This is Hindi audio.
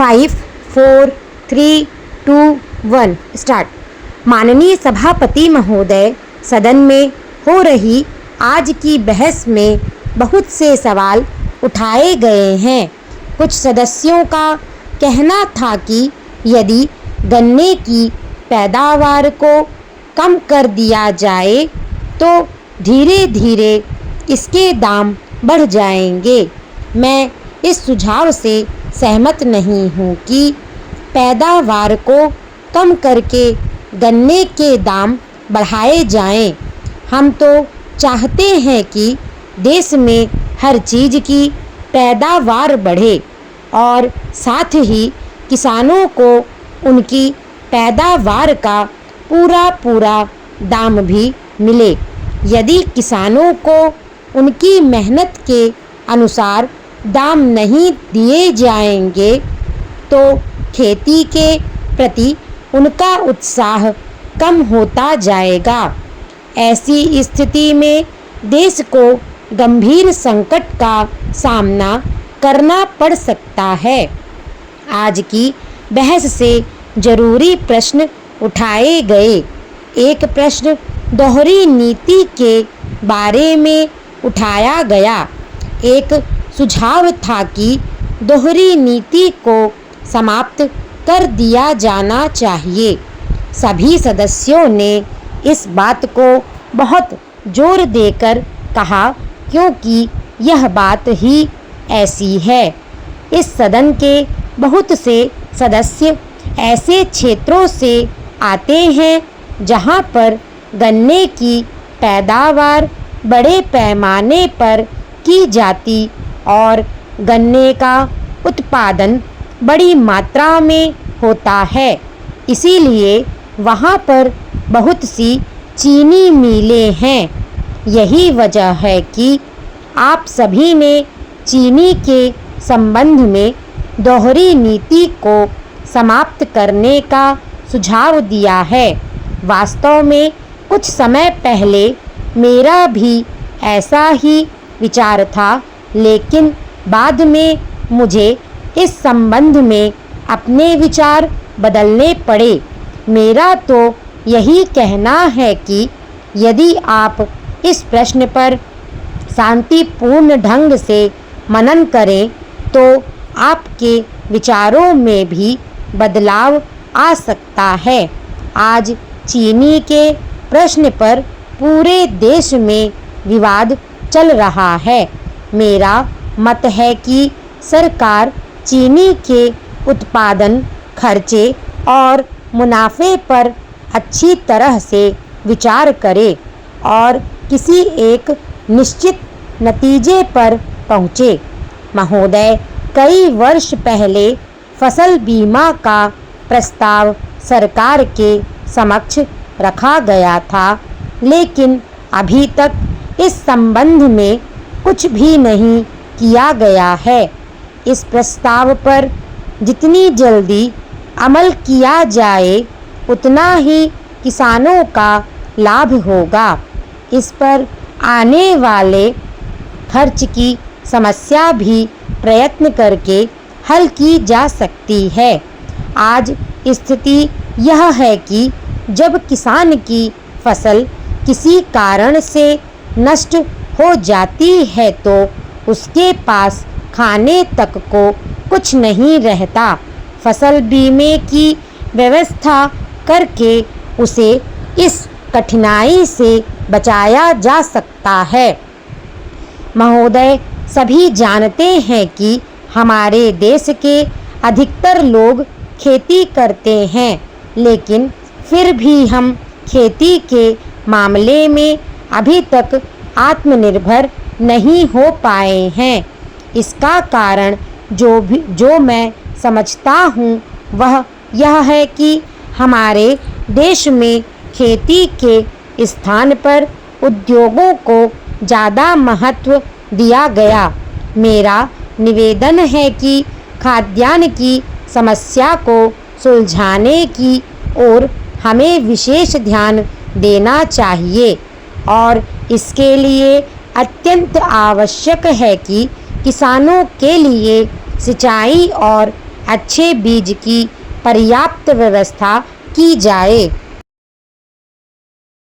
5, 4, 3, 2, 1 स्टार्ट। माननीय सभापति महोदय, सदन में हो रही आज की बहस में बहुत से सवाल उठाए गए हैं। कुछ सदस्यों का कहना था कि यदि गन्ने की पैदावार को कम कर दिया जाए तो धीरे धीरे इसके दाम बढ़ जाएंगे। मैं इस सुझाव से सहमत नहीं हूँ कि पैदावार को कम करके गन्ने के दाम बढ़ाए जाएं। हम तो चाहते हैं कि देश में हर चीज़ की पैदावार बढ़े और साथ ही किसानों को उनकी पैदावार का पूरा दाम भी मिले। यदि किसानों को उनकी मेहनत के अनुसार दाम नहीं दिए जाएंगे तो खेती के प्रति उनका उत्साह कम होता जाएगा। ऐसी स्थिति में देश को गंभीर संकट का सामना करना पड़ सकता है। आज की बहस से जरूरी प्रश्न उठाए गए। एक प्रश्न दोहरी नीति के बारे में उठाया गया। एक सुझाव था कि दोहरी नीति को समाप्त कर दिया जाना चाहिए। सभी सदस्यों ने इस बात को बहुत जोर देकर कहा क्योंकि यह बात ही ऐसी है। इस सदन के बहुत से सदस्य ऐसे क्षेत्रों से आते हैं जहां पर गन्ने की पैदावार बड़े पैमाने पर की जाती और गन्ने का उत्पादन बड़ी मात्रा में होता है। इसीलिए वहाँ पर बहुत सी चीनी मिलें हैं। यही वजह है कि आप सभी ने चीनी के संबंध में दोहरी नीति को समाप्त करने का सुझाव दिया है। वास्तव में कुछ समय पहले मेरा भी ऐसा ही विचार था, लेकिन बाद में मुझे इस संबंध में अपने विचार बदलने पड़े। मेरा तो यही कहना है कि यदि आप इस प्रश्न पर शांतिपूर्ण ढंग से मनन करें तो आपके विचारों में भी बदलाव आ सकता है। आज चीनी के प्रश्न पर पूरे देश में विवाद चल रहा है। मेरा मत है कि सरकार चीनी के उत्पादन खर्चे और मुनाफे पर अच्छी तरह से विचार करे और किसी एक निश्चित नतीजे पर पहुँचे। महोदय, कई वर्ष पहले फसल बीमा का प्रस्ताव सरकार के समक्ष रखा गया था, लेकिन अभी तक इस संबंध में कुछ भी नहीं किया गया है। इस प्रस्ताव पर जितनी जल्दी अमल किया जाए उतना ही किसानों का लाभ होगा। इस पर आने वाले खर्च की समस्या भी प्रयत्न करके हल की जा सकती है। आज स्थिति यह है कि जब किसान की फसल किसी कारण से नष्ट हो जाती है तो उसके पास खाने तक को कुछ नहीं रहता। फसल बीमे की व्यवस्था करके उसे इस कठिनाई से बचाया जा सकता है। महोदय, सभी जानते हैं कि हमारे देश के अधिकतर लोग खेती करते हैं, लेकिन फिर भी हम खेती के मामले में अभी तक आत्मनिर्भर नहीं हो पाए हैं। इसका कारण जो मैं समझता हूँ वह यह है कि हमारे देश में खेती के स्थान पर उद्योगों को ज़्यादा महत्व दिया गया। मेरा निवेदन है कि खाद्यान्न की समस्या को सुलझाने की ओर हमें विशेष ध्यान देना चाहिए और इसके लिए अत्यंत आवश्यक है कि किसानों के लिए सिंचाई और अच्छे बीज की पर्याप्त व्यवस्था की जाए।